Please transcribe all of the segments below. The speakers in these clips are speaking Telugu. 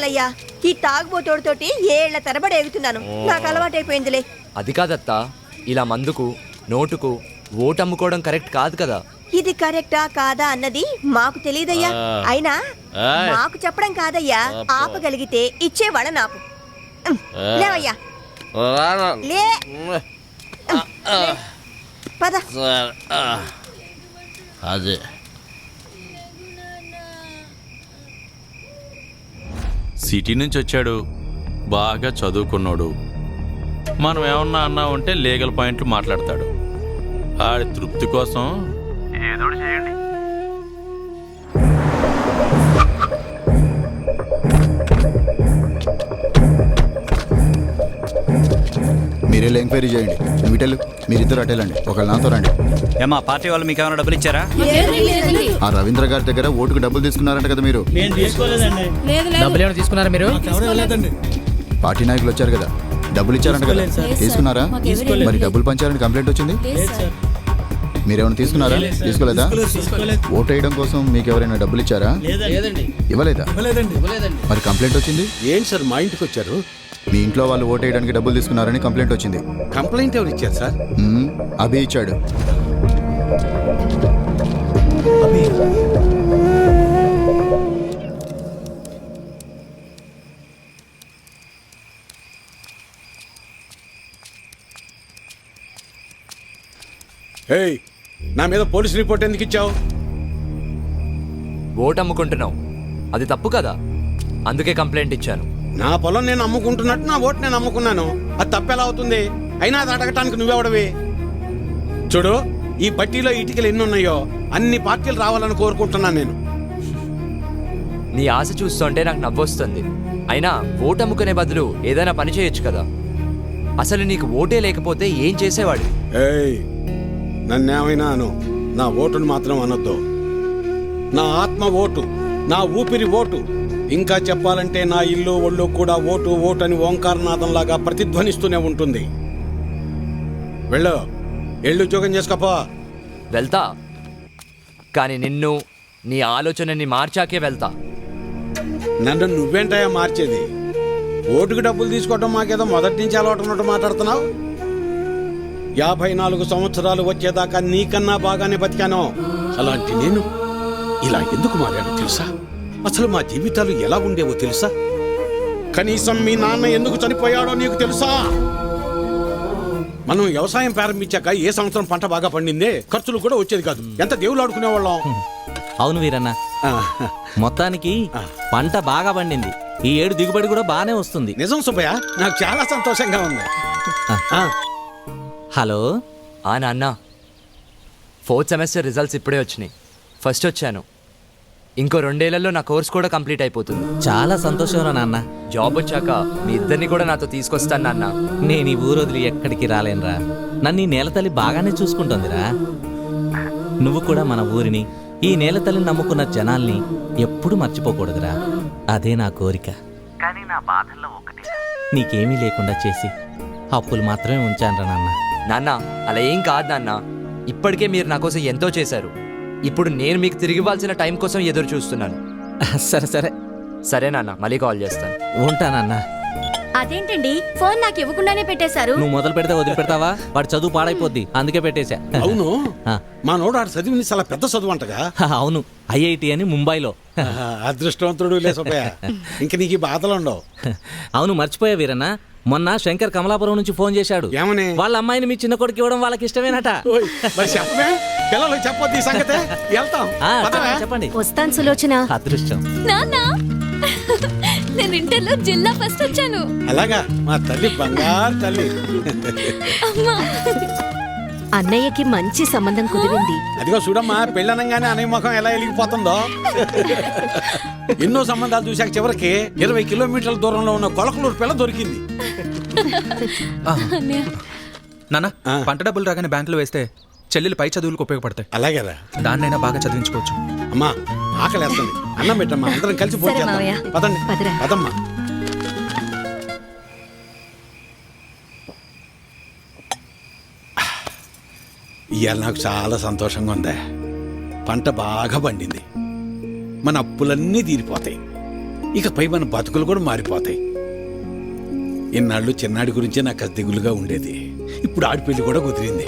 చెయ్యాలయ్యా? ఈ తాగుబోతోడితోటి ఏళ్ల తరబడి ఎగుతున్నాను. నాకు అలవాటైపోయిందిలే. అది కాదత్తా, ఇలా మందుకు నోటుకు ఓటు అమ్ముకోవడం కరెక్ట్ కాదు కదా. ఇది కరెక్టా కాదా అన్నది మాకు తెలియదయ్యా. అయినా మాకు చెప్పడం కాదయ్యా, ఆపగలిగితే ఇచ్చేవాళ్ళ నాకు. లేవయ్యా, లే. పద. అదే సిటీ నుంచి వచ్చాడు, బాగా చదువుకున్నాడు. మనం ఏమన్నా అన్నా ఉంటే లీగల్ పాయింట్లు మాట్లాడతాడు. ఆడి తృప్తి కోసం ఏదో చేయండి. మీరేళ్ళు ఎంక్వైరీ చేయండి. వీటెళ్ళు, మీరిద్దరు అటెళ్ళండి, ఒకళ్ళు నాతో రండి. ఏమా పార్టీ వాళ్ళు మీకు ఏమైనా డబ్బులు ఇచ్చారా? ఆ రవీంద్ర గారి దగ్గర ఓటుకు డబ్బులు తీసుకున్నారంట కదా మీరు? డబ్బులు ఏమైనా తీసుకున్నారా మీరు? పార్టీ నాయకులు వచ్చారు కదా, డబ్బులు ఇచ్చారంట కదా, తీసుకున్నారా? మరి డబ్బులు పంచారని కంప్లైంట్ వచ్చింది. మీరేమైనా తీసుకున్నారా? తీసుకోలేదా? ఓటు వేయడం కోసం మీకు ఎవరైనా డబ్బులు ఇచ్చారా? ఇవ్వలేదా? మరి కంప్లైంట్ వచ్చింది. ఏంటి సార్ మా ఇంటికి వచ్చారు? మీ ఇంట్లో వాళ్ళు ఓటు వేయడానికి డబ్బులు తీసుకున్నారని కంప్లైంట్ వచ్చింది. కంప్లైంట్ ఎవరు ఇచ్చారు సార్? అభి ఇచ్చాడు. ఏయ్, నా మీద పోలీస్ రిపోర్ట్ ఎందుకు ఇచ్చావు? ఓటు అమ్ముకుంటున్నావు, అది తప్పు కదా, అందుకే కంప్లైంట్ ఇచ్చాను. నా పొలం నేను అమ్ముకుంటున్నట్టు నా ఓటు నేను అమ్ముకున్నాను. అది తప్పెలా అవుతుంది? అయినా అది అడగటానికి నువ్వెవడవి? చూడు, ఈ పట్టీలో ఇటుకలు ఎన్ని ఉన్నాయో అన్ని పార్టీలు రావాలని కోరుకుంటున్నాను నేను. నీ ఆశ చూస్తుంటే నాకు నవ్వొస్తుంది. అయినా ఓటు అమ్ముకునే బదులు ఏదైనా పని చేయొచ్చు కదా. అసలు నీకు ఓటే లేకపోతే ఏం చేసేవాడు? ఏయ్, నన్నేమైనా అను, నా ఓటును మాత్రం అనొద్దు. నా ఆత్మ ఓటు, నా ఊపిరి ఓటు. ఇంకా చెప్పాలంటే నా ఇల్లు ఒళ్ళు కూడా ఓటు ఓటు అని ఓంకారనాథంలాగా ప్రతిధ్వనిస్తూనే ఉంటుంది. వెళ్ళు, ఎళ్ళు ఉద్యోగం చేసుకోపో. వెళ్తా, కానీ నిన్ను, నీ ఆలోచనని మార్చాకే వెళ్తా. నన్ను నువ్వేంటయా మార్చేది? ఓటుకు డబ్బులు తీసుకోవటం మాకేదో మొదటి నుంచి అలవాటు ఉన్నట్టు మాట్లాడుతున్నావు. 54 సంవత్సరాలు వచ్చేదాకా నీకన్నా బాగానే బతికాను. అలాంటి నేను ఇలా ఎందుకు మారాను తెలుసా? అసలు మా జీవితాలు ఎలా ఉండేవో తెలుసా? కనీసం మీ నాన్న ఎందుకు చనిపోయాడో నీకు తెలుసా? మనం వ్యవసాయం ప్రారంభించాక ఏ సంవత్సరం పంట బాగా పండిందే, ఖర్చులు కూడా వచ్చేది కాదు. ఎంత దేవుళ్ళు ఆడుకునేవాళ్ళం. అవును వీరన్న, మొత్తానికి పంట బాగా పండింది. ఈ ఏడు దిగుబడి కూడా బాగానే వస్తుంది. నిజం సుబ్బయ్య, నాకు చాలా సంతోషంగా ఉంది. హలో. నాన్న, 4th సెమిస్టర్ రిజల్ట్స్ ఇప్పుడే వచ్చినాయి. ఫస్ట్ వచ్చాను. ఇంకో 2 ఏళ్లలో నా కోర్స్ కూడా కంప్లీట్ అయిపోతుంది. చాలా సంతోషంరా నాన్న. జాబ్ వచ్చాక మీ ఇద్దరిని కూడా నాతో తీసుకొస్తాను నాన్న. నేను ఈ ఊరు వదిలి ఎక్కడికి రాలేనురా. నన్ను ఈ నేలతల్లి బాగానే చూసుకుంటుందిరా. నువ్వు కూడా మన ఊరిని, ఈ నేలతల్లిని నమ్ముకున్న జనాల్ని ఎప్పుడూ మర్చిపోకూడదురా. అదే నా కోరిక. కానీ నా బాధల్లో ఒకటి, నీకేమీ లేకుండా చేసి అప్పులు మాత్రమే ఉంచానురా నాన్న. నాన్న, అలా ఏం కాదు నాన్న. ఇప్పటికే మీరు నా కోసం ఎంతో చేశారు. ఇప్పుడు నేను మీకు తిరిగి ఇవ్వాల్సిన టైం కోసం ఎదురు చూస్తున్నాను. సరే సరే సరే నాన్న, మళ్ళీ కాల్ చేస్తాను. ఉంటానన్నా. అదేంటండి, ఫోన్ నాకు ఇవ్వకుండానే పెట్టేశారు? నువ్వు మొదలు పెడితే వదిలిపెడతావా? వాడు చదువు పాడైపోద్ది, అందుకే పెట్టేశా. అవును, మా నోడు ఆడు చదివింది చాలా పెద్ద చదువు అంటగా. అవును, IIT అని ముంబైలో. అదృష్టవంతుడు లే సుబ్బయ్య, ఇంక నీకు బాధలు ఉండవు. అవును, మర్చిపోయా వీరన్న, మొన్న శంకర్ కమలాపురం నుంచి ఫోన్ చేశాడు. ఏమని? వాళ్ళ అమ్మాయిని మీ చిన్న కొడుకు ఇవ్వడం వాళ్ళకి ఇష్టమేనట. చెప్పమే, పిల్లలు చెప్పొద్దు ఈ సంగతే. వెళ్తాం, చెప్పండి. వస్తాను సులోచన. అదృష్టం. నాన్న, నేను ఇంటర్లో జిల్లా ఫస్ట్ వచ్చాను. అలాగా, మా తల్లి బంగారు తల్లి. అన్నయ్యకి మంచి సంబంధం కుదిరింది. అదిగో చూడమ్మా, పెళ్ళనంగానే అన్నయ్య ముఖం ఎలా వెలిగిపోతుందో. ఎన్నో సంబంధాలు చూశాక చివరికి 20 కిలోమీటర్ల దూరంలో ఉన్న కొలకలూరు పిల్ల దొరికింది. నాన్న, పంట డబ్బులు రాగానే బ్యాంకులో వేస్తే చెల్లెలు పై చదువులకు ఉపయోగపడతాయి. అలాగేరా, దాన్నైనా బాగా చదివించుకోవచ్చు. అమ్మా ఆకలి వేస్తుంది, అన్నం పెట్టమ్మా, అందరం కలిసి భోజనం చేద్దాం. పదండి, పదమ్మా. ఇవాళ నాకు చాలా సంతోషంగా ఉంది. పంట బాగా పండింది, మన అప్పులన్నీ తీరిపోతాయి. ఇకపై మన బతుకులు కూడా మారిపోతాయి. ఇన్నాళ్ళు చిన్నాడి గురించే నాకు అది దిగులుగా ఉండేది. ఇప్పుడు ఆడి పెళ్లి కూడా కుదిరింది.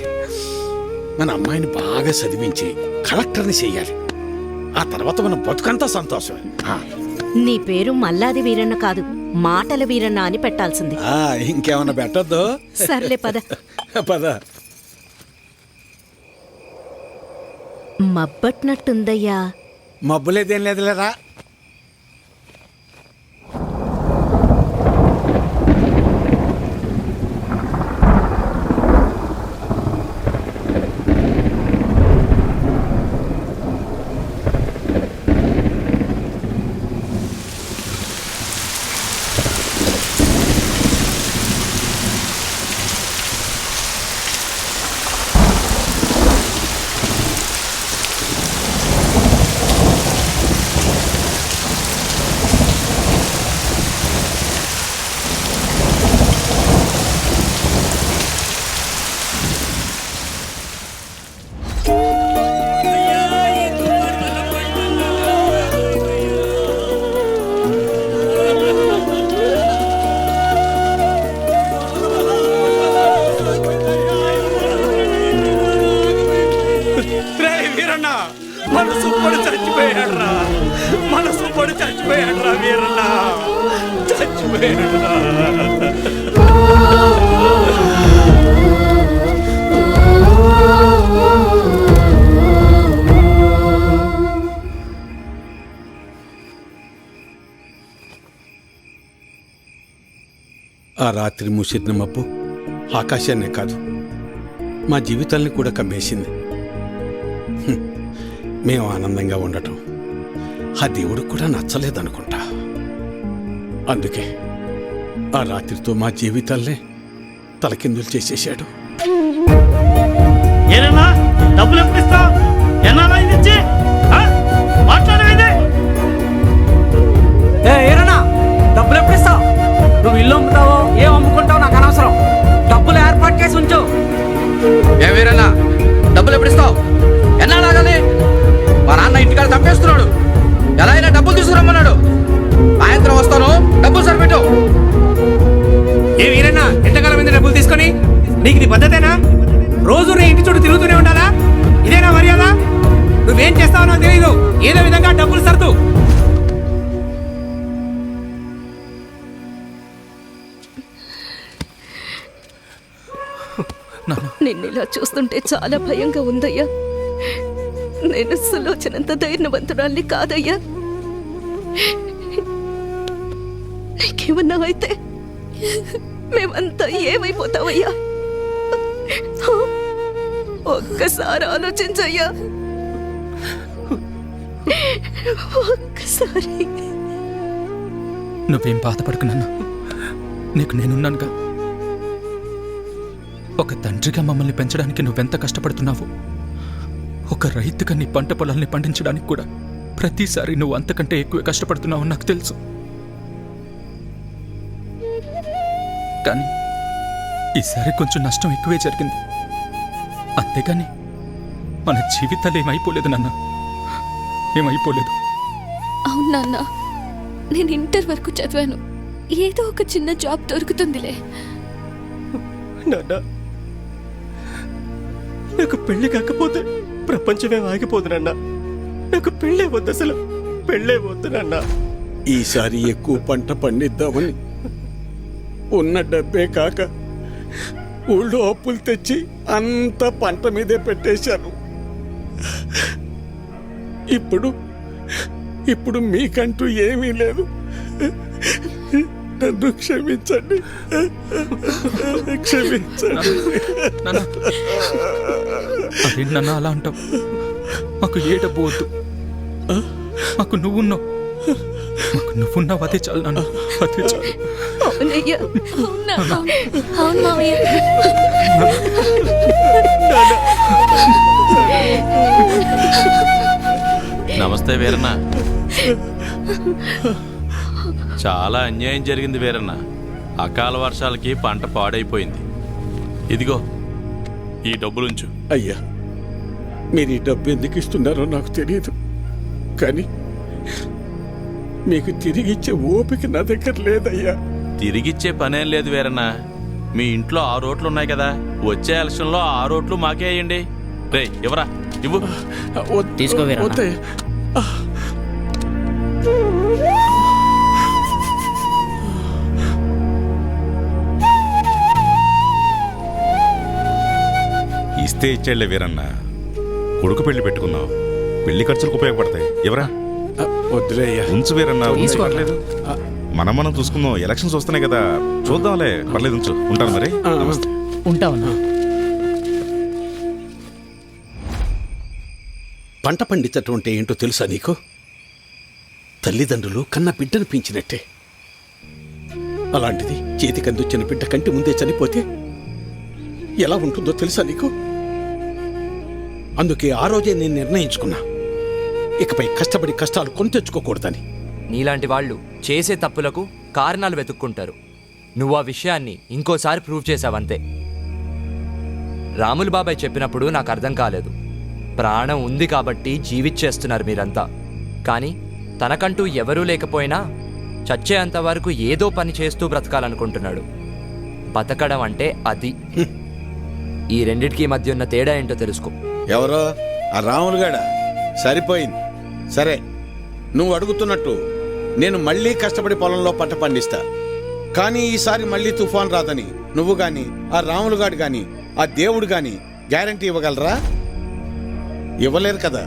మన అమ్మాయిని బాగా చదివించి కలెక్టర్ని చెయ్యాలి. ఆ తర్వాత మన బతుకంతా సంతోషమే. నీ పేరు మల్లాది వీరన్న కాదు, మాటల వీరన్న అని పెట్టాల్సింది. ఇంకేమన్నా పెట్టద్దు. సర్లే పద. పద. మబ్బట్నట్టుందయ్యా. మబ్బులేదేం లేదులేరా. మనసు పడి చచ్చిపోయాడ్రా, మనసు పడి చచ్చిపోయాడ్రా వీరన్న, చచ్చిపోయాడ్రా. ఆ రాత్రి ముసిరిన మబ్బు ఆకాశాన్నే కాదు, మా జీవితాల్ని కూడా కమ్మేసింది. మేము ఆనందంగా ఉండటం ఆ దేవుడికి కూడా నచ్చలేదనుకుంటా. అందుకే ఆ రాత్రితో మా జీవితాల్నే తలకిందులు చేసేశాడు. ఏరన్నా డబ్బులు ఎప్పుడు ఇస్తావు? ఎన్నాళ్ళ ఇచ్చి మాట్లాడేది? ఏరన్నా డబ్బులు ఎప్పుడు ఇస్తావు? నువ్వు ఇల్లు అమ్ముతావో ఏం అమ్ముకుంటావు నాకు అనవసరం. డబ్బులు ఏర్పాటు చేసి ఉంచు. ఏ వీరన్నా డబ్బులు ఎప్పుడు ఇస్తావు? ఎన్నాళ్ళాగాలి? మా నాన్న ఇంటికాడ తప్పేస్తున్నాడు. ఎలా అయినా డబ్బులు తీసుకురమ్మన్నాడు. సాయంత్రం వస్తాను, డబ్బులు సరిపెట్టు. ఏ వీరన్నా ఎంతకాలం మీద డబ్బులు తీసుకొని? నీకు ఇది పద్ధతేనా? రోజు నీ ఇంటి చుట్టూ తిరుగుతూనే ఉండాలా? ఇదేనా మర్యాద? నువ్వేం చేస్తావో నాకు తెలీదు. ఏదో విధంగా డబ్బులు సర్దు. నిన్ను ఇలా చూస్తుంటే చాలా భయంగా ఉందయ్యా. నేను సులోచనంత ధైర్యవంతురాల్ని కాదయ్యా. నీకేమన్నా అయితే మేమంతా ఏమైపోతావయ్యా? ఒక్కసారి ఆలోచించయ్యా, ఒక్కసారి. నువ్వేం బాధపడకు నాన్న, నీకు నేనున్నానుగా. ఒక తండ్రిగా మమ్మల్ని పెంచడానికి నువ్వెంత కష్టపడుతున్నావు. ఒక రైతుగా నీ పంట పొలాల్ని పండించడానికి కూడా ప్రతిసారి నువ్వు అంతకంటే ఎక్కువ కష్టపడుతున్నావు నాకు తెలుసు. కానీ ఈసారి కొంచెం నష్టం ఎక్కువే జరిగింది. అంతేగాని మన జీవితాలు ఏమైపోలేదు నాన్న, ఏమైపోలేదు. అవును నాన్న, నేను ఇంటర్ వరకు చదివాను. ఏదో ఒక చిన్న జాబ్ దొరుకుతుందిలే. నాన్న నాకు పెళ్లి కాకపోతే ప్రపంచమే ఆగిపోదునన్నా. నాకు పెళ్ళే వద్దు, అసలు పెళ్ళే వద్దు నాన్న. ఈసారి ఎక్కువ పంట పండిద్దామని ఉన్న డబ్బే కాక ఊళ్ళో అప్పులు తెచ్చి అంత పంట మీదే పెట్టేశాను. ఇప్పుడు మీకంటూ ఏమీ లేదు. నన్ను క్షమించండి, క్షమించండి. అదేంటన్నా అలా అంటావు? మాకు ఏ డబ్బు వద్దు, మాకు నువ్వున్నావు. మాకు నువ్వున్నావు, అదే చాలు నాన్న, అదే చాలు. అవునయ్యా, అవును మావయ్య. నమస్తే వీరన్న. చాలా అన్యాయం జరిగింది వీరన్న. అకాల వర్షాలకి పంట పాడైపోయింది. ఇదిగో ఈ డబ్బులుంచు. అయ్యా, మీరు ఈ డబ్బు ఎందుకు ఇస్తున్నారో నాకు తెలియదు, కానీ మీకు తిరిగిచ్చే ఓపిక నా దగ్గర లేదయ్యా. తిరిగిచ్చే పనేం లేదు వీరన్నా. మీ ఇంట్లో 6 ఓట్లు ఉన్నాయి కదా, వచ్చే ఎలక్షన్లో 6 ఓట్లు మాకే వేయండి. రే ఎవరా ఇవ్వు. వద్దయ్యా. ఇస్తే ఇచ్చేళ్లే వీరన్న. కొడుకు పెళ్లి పెట్టుకున్నావు, పెళ్లి ఖర్చులకు ఉపయోగపడతాయి. ఎవరా వద్దులే అయ్యా. ఉంచు వీరన్నా, ఉంచు, పర్లేదు. మనం చూసుకుందాం. ఎలక్షన్స్ వస్తున్నాయి కదా, చూద్దాంలే. పర్లేదు, ఉంచు. ఉంటాను మరి. ఉంటావన్నా. పంట పండించటం అంటే ఏంటో తెలుసా నీకు? తల్లిదండ్రులు కన్న బిడ్డను పెంచినట్టే. అలాంటిది చేతికందొచ్చిన బిడ్డ కంటి ముందే చనిపోతే ఎలా ఉంటుందో తెలుసా నీకు? అందుకే ఆ రోజే నేను నిర్ణయించుకున్నా, ఇకపై కష్టపడి కష్టాలు కొని తెచ్చుకోకూడదని. నీలాంటి వాళ్ళు చేసే తప్పులకు కారణాలు వెతుక్కుంటారు. నువ్వు ఆ విషయాన్ని ఇంకోసారి ప్రూవ్ చేశావంతే. రాములు బాబాయ్ చెప్పినప్పుడు నాకు అర్థం కాలేదు. ప్రాణం ఉంది కాబట్టి జీవిచ్చేస్తున్నారు మీరంతా. కానీ తనకంటూ ఎవరూ లేకపోయినా చచ్చేంత వరకు ఏదో పని చేస్తూ బ్రతకాలనుకుంటున్నాడు. బతకడం అంటే అది. ఈ రెండిటికి మధ్య ఉన్న తేడా ఏంటో తెలుసుకో. ఎవరో ఆ రాములుగాడ సరిపోయింది. సరే, నువ్వు అడుగుతున్నట్టు నేను మళ్ళీ కష్టపడి పొలంలో పంట పండిస్తా. కానీ ఈసారి మళ్ళీ తుఫాన్ రాదని నువ్వు గాని, ఆ రాములుగాడు గాని, ఆ దేవుడు గాని గ్యారంటీ ఇవ్వగలరా? ఇవ్వలేరు కదా.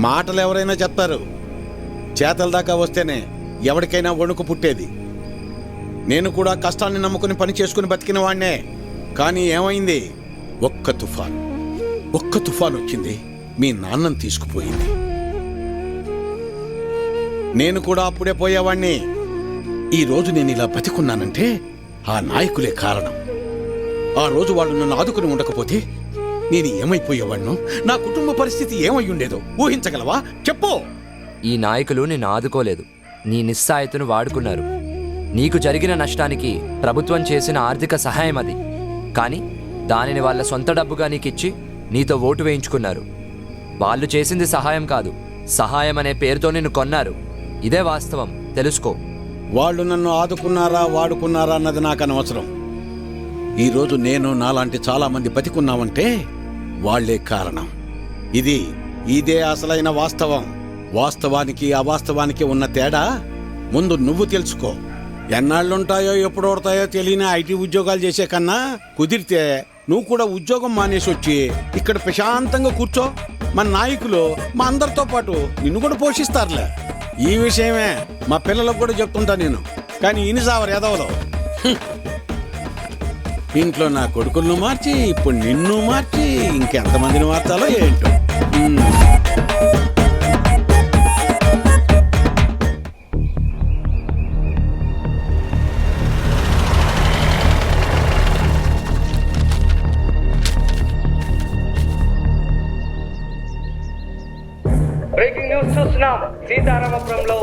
మాటలు ఎవరైనా చెప్తారు, చేతల దాకా వస్తేనే ఎవరికైనా వణుకు పుట్టేది. నేను కూడా కష్టాన్ని నమ్ముకుని పని చేసుకుని బతికిన వాణ్ణే. కానీ ఏమైంది? ఒక్క తుఫాన్ వచ్చింది, మీ నాన్నని తీసుకుపోయింది. నేను కూడా అప్పుడే పోయేవాణ్ణి. ఈరోజు నేను ఇలా బతికున్నానంటే ఆ నాయకులే కారణం. ఆ రోజు వాళ్ళు నన్ను ఆదుకుని ఉండకపోతే నేను ఏమైపోయేవాణ్ణో, నా కుటుంబ పరిస్థితి ఏమై ఉండేదో ఊహించగలవా? చెప్పు. ఈ నాయకులు నిన్ను ఆదుకోలేదు, నీ నిస్సాయతను వాడుకున్నారు. నీకు జరిగిన నష్టానికి ప్రభుత్వం చేసిన ఆర్థిక సహాయం అది. కానీ దానిని వాళ్ళ సొంత డబ్బుగా నీకిచ్చి నీతో ఓటు వేయించుకున్నారు. వాళ్ళు చేసింది సహాయం కాదు, సహాయం అనే పేరుతో నిన్ను కొన్నారు. ఇదే వాస్తవం, తెలుసుకో. వాళ్ళు నన్ను ఆదుకున్నారా వాడుకున్నారా అన్నది నాకు అనవసరం. ఈరోజు నేను నాలాంటి చాలా మంది బతికున్నామంటే వాళ్లే కారణం. ఇదే అసలైన వాస్తవం. వాస్తవానికి అవాస్తవానికి ఉన్న తేడా ముందు నువ్వు తెలుసుకో. ఎన్నాళ్ళుంటాయో ఎప్పుడు ఓడతాయో తెలియని ఐటీ ఉద్యోగాలు చేసే కన్నా కుదిరితే నువ్వు కూడా ఉద్యోగం మానేసి వచ్చి ఇక్కడ ప్రశాంతంగా కూర్చో. మన నాయకులు మా అందరితో పాటు నిన్ను కూడా పోషిస్తారులే. ఈ విషయమే మా పిల్లలకు కూడా చెప్తుంటా నేను. కానీ ఇనిసావరు ఎదవలో ఇంట్లో నా కొడుకులను మార్చి ఇప్పుడు నిన్ను మార్చి ఇంకెంతమందిని మార్చాలో ఏంటో. బ్రేకింగ్ న్యూస్ చూస్తున్నాం. సీతారామపురంలో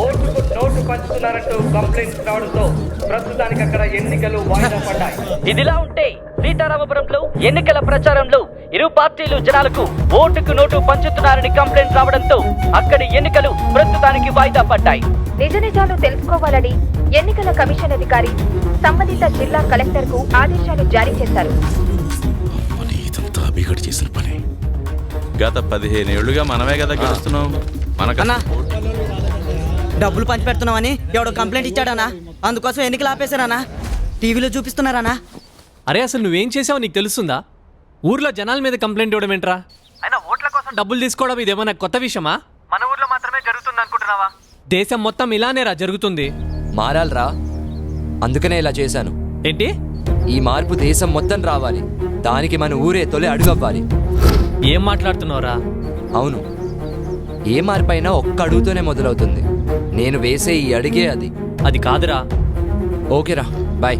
ఓటుకు నోటు పంచుతున్నారంటూ కంప్లైంట్స్ రావడంతో ప్రస్తుతానికి అక్కడ ఎన్నికలు వాయిదా పడ్డాయి. ఇదిలా ఉంటే సీతారామపురంలో ఎన్నికల ప్రచారంలో ఇరు పార్టీలు జనాలకు ఓటుకు నోటు పంచుతున్నారని కంప్లైంట్ రావడంతో అక్కడి ఎన్నికలు ప్రస్తుతానికి వాయిదా పడ్డాయి. నిజ నిజాలు తెలుసుకోవాలని ఎన్నికల కమిషన్ అధికారి సంబంధిత జిల్లా కలెక్టర్ కు ఆదేశాలు జారీ చేశారు. గత 15 ఏళ్లుగా మనమే కదా గెలుస్తున్నాం. మనకన్నా డబ్బులు పంచి పెడుతున్నామని ఎవడో కంప్లైంట్ ఇచ్చాడనా, అందుకోసం ఎన్నికలు ఆపేశారనా, టీవీలో చూపిస్తున్నారనా. అరే అసలు నువ్వేం చేసావో నీకు తెలుస్తుందా? ఊర్లో జనాల మీద కంప్లైంట్ ఇవ్వడం ఏంట్రా? అయినా ఓట్ల కోసం డబ్బులు తీసుకోవడం ఇదేమన్నా కొత్త విషయమా? మన ఊర్లో మాత్రమే జరుగుతుంది అనుకుంటున్నావా? దేశం మొత్తం ఇలానేరా జరుగుతుంది. మారాలరా, అందుకనే ఇలా చేశాను. ఏంటి? ఈ మార్పు దేశం మొత్తం రావాలి. దానికి మన ఊరే తొలి అడుగవ్వాలి. ఏం మాట్లాడుతున్నావురా? అవును, ఏ మార్పైనా ఒక్క అడుగుతోనే మొదలవుతుంది. నేను వేసే ఈ అడిగే అది కాదురా. ఓకేరా, బాయ్.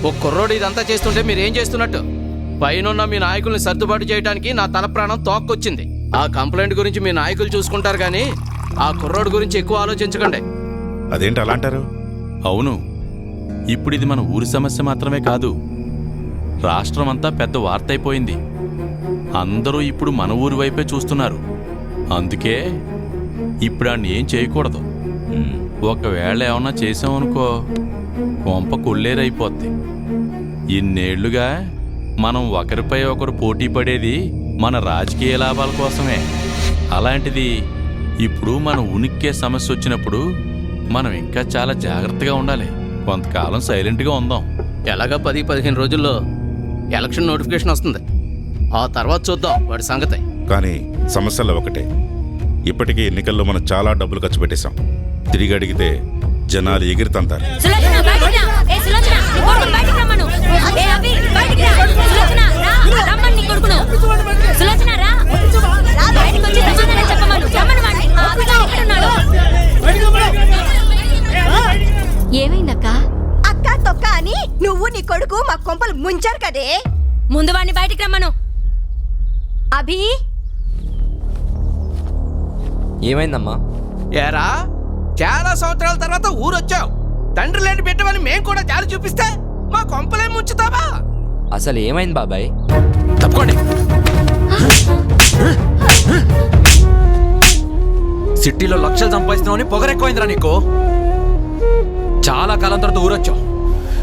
ఓ కుర్రోడు ఇదంతా చేస్తుంటే మీరేం చేస్తున్నట్టు? పైన మీ నాయకుల్ని సర్దుబాటు చేయడానికి నా తల ప్రాణం తోక్కొచ్చింది. ఆ కంప్లైంట్ గురించి మీ నాయకులు చూసుకుంటారు కానీ ఆ కుర్రోడు గురించి ఎక్కువ ఆలోచించకండి. అదేంటి అలా అంటారు? అవును, ఇప్పుడు ఇది మన ఊరి సమస్య మాత్రమే కాదు, రాష్ట్రం అంతా పెద్ద వార్త అయిపోయింది. అందరూ ఇప్పుడు మన ఊరి వైపే చూస్తున్నారు. అందుకే ఇప్పుడు ఆడిని ఏం చేయకూడదు. ఒకవేళ ఏమన్నా చేసామనుకో కొంప కొల్లేరైపోద్ది. ఇన్నేళ్లుగా మనం ఒకరిపై ఒకరు పోటీ పడేది మన రాజకీయ లాభాల కోసమే. అలాంటిది ఇప్పుడు మన ఉనికే సమస్య వచ్చినప్పుడు మనం ఇంకా చాలా జాగ్రత్తగా ఉండాలి. కొంతకాలం సైలెంట్గా ఉందాం. ఎలాగా 10-15 రోజుల్లో ఎలక్షన్ నోటిఫికేషన్ వస్తుంది. ఆ తర్వాత చూద్దాం వాడి సంగతి. కానీ సమస్యలో ఒకటే, ఇప్పటికే ఎన్నికల్లో మనం చాలా డబ్బులు ఖర్చు పెట్టేశాం. తిరిగి అడిగితే జనాలు ఎగిరితంతారు. ఏమైందక్క? అక్క తొక్క అని నువ్వు నీ కొడుకు మా కొంపలు ముంచారు కదే. ముందు వాడిని బయటికి రమ్మను. అభి, ఏమైందమ్మా? ఏరా, చాలా సంవత్సరాల తర్వాత ఊరొచ్చావు. తండ్రి లేని పెట్టమని మేం కూడా జాలి చూపిస్తే మా కొంపలే ముంచుతావా? అసలు ఏమైంది బాబాయ్? తప్పుకోండి. సిటీలో లక్షలు సంపాదిస్తున్నావు, పొగరెక్కువైందిరా నీకు. చాలా కాలం తర్వాత ఊరొచ్చావు,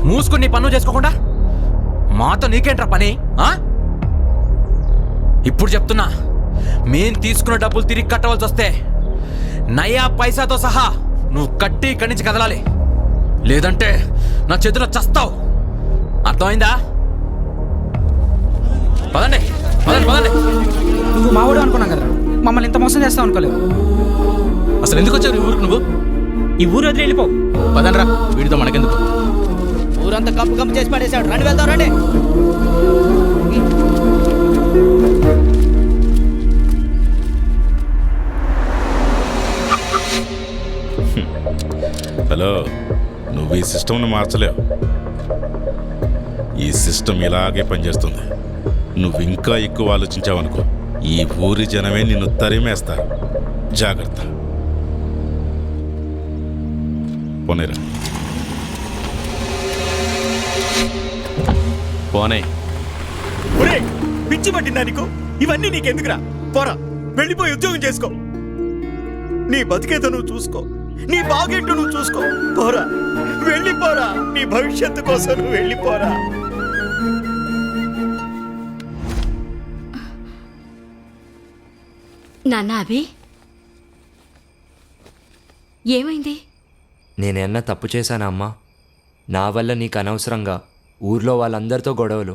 మూసుకుని నీ పనులు చేసుకోకుండా మాతో నీకేంట్రా పని? ఇప్పుడు చెప్తున్నా, మేం తీసుకున్న డబ్బులు తిరిగి కట్టవలసి వస్తే నయా పైసాతో సహా నువ్వు కట్టి ఇక్కడి నుంచి కదలాలి. లేదంటే నా చేతిలో చస్తావు. అర్థమైందా? పదండి పదండి పదండి. నువ్వు మావాడు అనుకున్నాం కదరా, మమ్మల్ని ఇంత మోసం చేస్తావు అనుకోలేదు. అసలు ఎందుకు వచ్చావు ఈ ఊరికి నువ్వు? ఈ ఊరు వదిలి వెళ్ళిపో. పదండ్రా, వీడితో మనకెందుకు? ఊరంతా కంపు కంపు చేసి పడేశాడు. రండి వెళ్దాం, రండి. హలో, నువ్వు ఈ సిస్టమ్ని మార్చలేవు. ఈ సిస్టమ్ ఇలాగే పనిచేస్తుంది. నువ్వు ఇంకా ఎక్కువ ఆలోచించావనుకో, ఈ ఊరి జనమే నిన్ను తరిమేస్తారు. జాగ్రత్త. పోనేరా. పోనే. పిచ్చి పట్టిందా నీకు? ఇవన్నీ నీకెందుకురా? పోరా, వెళ్ళిపోయి ఉద్యోగం చేసుకో. నీ బతికేదో నువ్వు చూసుకో, నీ బాగేంటో నువ్వు చూసుకో. పోరా, వెళ్ళిపోరా. నీ భవిష్యత్తు కోసం నువ్వు వెళ్ళిపోరా. నాన్న అభి, ఏమైంది? నేనేమన్నా తప్పు చేశానా అమ్మా? నా వల్ల నీకు అనవసరంగా ఊర్లో వాళ్ళందరితో గొడవలు.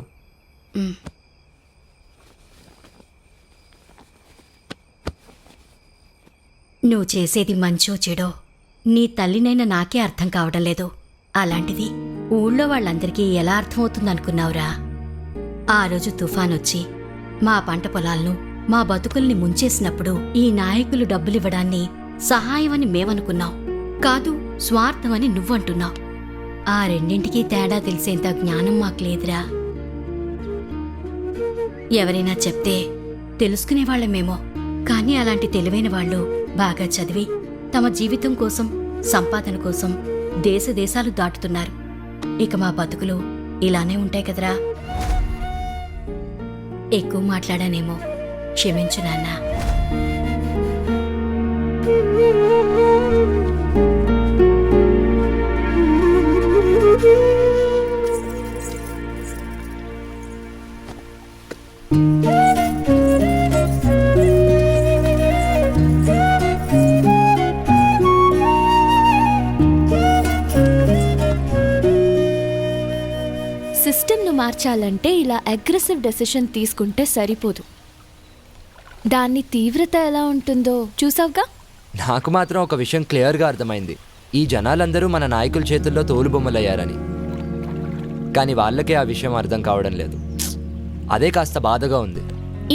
నువ్వు చేసేది మంచో చెడో నీ తల్లినైనా నాకే అర్థం కావడం లేదు. అలాంటిది ఊళ్ళో వాళ్ళందరికీ ఎలా అర్థమవుతుందనుకున్నావురా? ఆ రోజు తుఫానొచ్చి మా పంట పొలాలను, మా బతుకుల్ని ముంచేసినప్పుడు ఈ నాయకులు డబ్బులివ్వడాన్ని సహాయమని మేమనుకున్నాం. కాదు, స్వార్థమని నువ్వంటున్నావు. ఆ రెండింటికీ తేడా తెలిసేంత జ్ఞానం మాకు లేదురా. ఎవరైనా చెప్తే తెలుసుకునేవాళ్లమేమో, కానీ అలాంటి తెలివైన వాళ్ళు బాగా చదివి తమ జీవితం కోసం, సంపాదన కోసం దేశ దేశాలు దాటుతున్నారు. ఇక మా బతుకులు ఇలానే ఉంటాయి కదరా. ఎక్కువ మాట్లాడానేమో, క్షమించు నాన్నా. సిస్టమ్ను మార్చాలంటే ఇలా అగ్రెసివ్ డెసిషన్ తీసుకుంటే సరిపోదు. దాన్ని తీవ్రత ఎలా ఉంటుందో చూసావుగా. నాకు మాత్రం ఒక విషయం క్లియర్గా అర్థమైంది. ఈ జనాలందరూ మన నాయకుల చేతుల్లో తోలుబొమ్మలయ్యారని. కానీ వాళ్ళకే ఆ విషయం అర్థం కావడం లేదు. అదే కాస్త బాధగా ఉంది.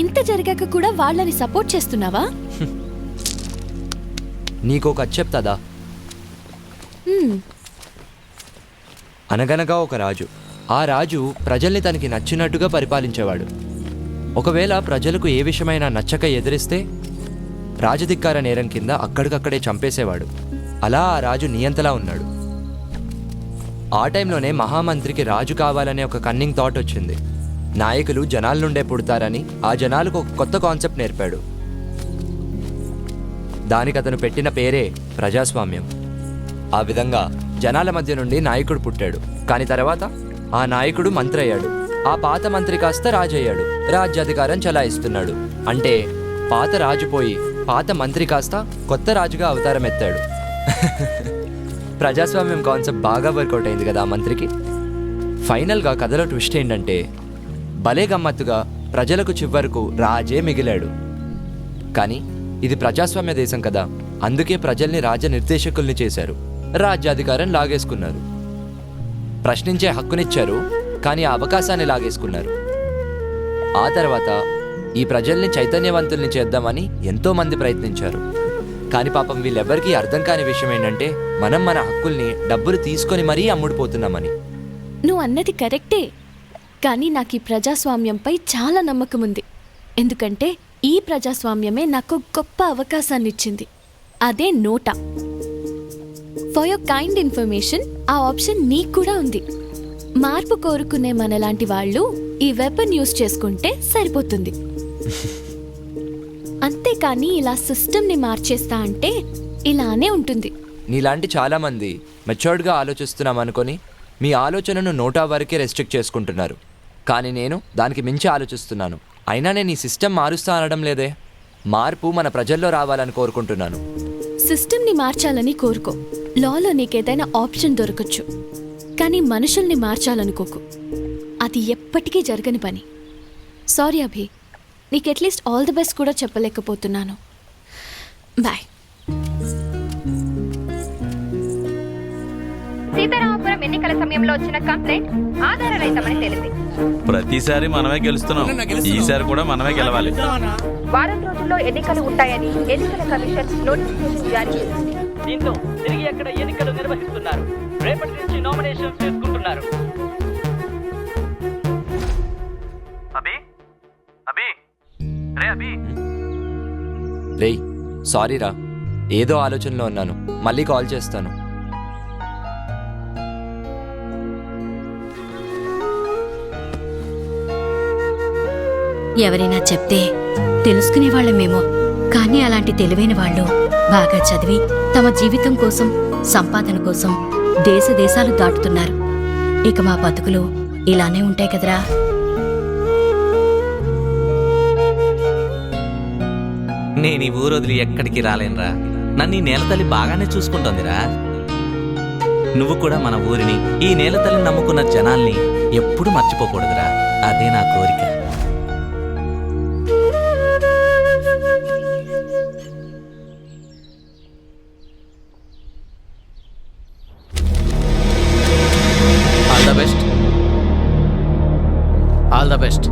ఇంత జరిగాక కూడా వాళ్ళని సపోర్ట్ చేస్తున్నావా? నీకో కథ చెప్తాదా? అనగనగా ఒక రాజు. ఆ రాజు ప్రజల్ని తనకి నచ్చినట్టుగా పరిపాలించేవాడు. ఒకవేళ ప్రజలకు ఏ విషయమైనా నచ్చక ఎదిరిస్తే రాజధిక్కార నేరం కింద అక్కడికక్కడే చంపేసేవాడు. అలా ఆ రాజు నియంతలా ఉన్నాడు. ఆ టైంలోనే మహామంత్రికి రాజు కావాలనే ఒక కన్నింగ్ థాట్ వచ్చింది. నాయకులు జనాల నుండే పుడతారని ఆ జనాలకు ఒక కొత్త కాన్సెప్ట్ నేర్పాడు. దానికి అతను పెట్టిన పేరే ప్రజాస్వామ్యం. ఆ విధంగా జనాల మధ్య నుండి నాయకుడు పుట్టాడు. కానీ తర్వాత ఆ నాయకుడు మంత్రి అయ్యాడు. ఆ పాత మంత్రి కాస్త రాజు అయ్యాడు. రాజ్యాధికారం చలాయిస్తున్నాడు. అంటే పాత రాజు పోయి పాత మంత్రి కాస్త కొత్త రాజుగా అవతారం ఎత్తాడు. ప్రజాస్వామ్యం కాన్సెప్ట్ బాగా వర్కౌట్ అయింది కదా ఆ మంత్రికి. ఫైనల్గా కథలో ట్విస్ట్ ఏంటంటే భలే గమ్మత్తుగా ప్రజలకు చివరకు రాజే మిగిలాడు. కానీ ఇది ప్రజాస్వామ్య దేశం కదా, అందుకే ప్రజల్ని రాజనిర్దేశకుల్ని చేశారు. రాజ్యాధికారం లాగేసుకున్నారు. ప్రశ్నించే హక్కునిచ్చారు, కానీ ఆ అవకాశాన్ని లాగేసుకున్నారు. ఆ తర్వాత ఈ ప్రజల్ని చైతన్యవంతుల్ని చేద్దామని ఎంతోమంది ప్రయత్నించారు. కానీ పాపం వీళ్ళెవ్వరికీ అర్థం కాని విషయం ఏంటంటే మనం మన హక్కుల్ని డబ్బులు తీసుకొని మరీ అమ్ముడుపోతున్నామని. నువ్వు అన్నది కరెక్టే, కానీ నాకు ఈ ప్రజాస్వామ్యంపై చాలా నమ్మకం ఉంది. ఎందుకంటే ఈ ప్రజాస్వామ్యమే నాకు గొప్ప అవకాశాన్ని ఇచ్చింది. అదే నోటా. ఫర్ యువర్ కైండ్ ఇన్ఫర్మేషన్, ఆ ఆప్షన్ నీకు కూడా ఉంది. మార్పు కోరుకునే మనలాంటి వాళ్ళు ఈ వెపన్ యూజ్ చేసుకుంటే సరిపోతుంది. అంతేకాని ఇలా సిస్టమ్ని మార్చేస్తా అంటే ఇలానే ఉంటుంది. నీలాంటి చాలామంది మెచ్యూర్డ్గా ఆలోచిస్తున్నాం అనుకొని మీ ఆలోచనను నోటా వరకే రెస్ట్రిక్ట్ చేసుకుంటున్నారు. కానీ నేను దానికి మించి ఆలోచిస్తున్నాను. అయినా నేను ఈ సిస్టమ్ మారుస్తా అనడం లేదే. మార్పు మన ప్రజల్లో రావాలని కోరుకుంటున్నాను. సిస్టమ్ని మార్చాలని కోరుకో. లాలో నీకేదైనా ఆప్షన్ దొరకచ్చు, కానీ మనుషుల్ని మార్చాలనుకోకు. అది ఎప్పటికీ జరగని పని. సారీ అభి, నీకు అట్లీస్ట్ ఆల్ ది బెస్ట్ కూడా చెప్పలేకపోతున్నాను. బాయ్. సీతారామపురం ఎన్నికల సమయంలో వచ్చిన కంప్లైంట్ ఆధారరహితమని తేలింది. ప్రతిసారి మనమే గెలుస్తున్నాం, ఈసారి కూడా మనమే గెలవాలి. వారం రోజుల్లో ఎన్నికలు ఉంటాయని ఎన్నికల కమిషన్ నోటిఫికేషన్ జారీ చేసింది. దీంతో తిరిగి ఎక్కడ ఎన్నికలు నిర్వహిస్తున్నారు. రేపటి నుంచి నామినేషన్స్ చేసుకుంటున్నారు. రేయ్, సారీరా, ఏదో ఆలోచనలో ఉన్నాను. మళ్ళీ కాల్ చేస్తాను. ఎవరైనా చెప్తే తెలుసుకునే వాళ్ళమేమో, కానీ అలాంటి తెలివైన వాళ్ళు బాగా చదివి తమ జీవితం కోసం, సంపాదన కోసం దేశ దేశాలు దాటుతున్నారు. ఇక మా బతుకులు ఇలానే ఉంటాయి కదరా. నేను ఈ ఊరు వదిలి ఎక్కడికి రాలేనురా. నన్ను ఈ నేలతల్లి బాగానే చూసుకుంటోందిరా. నువ్వు కూడా మన ఊరిని, ఈ నేలతల్లిని నమ్ముకున్న జనాల్ని ఎప్పుడూ మర్చిపోకూడదురా. అదే నా కోరిక. All the best.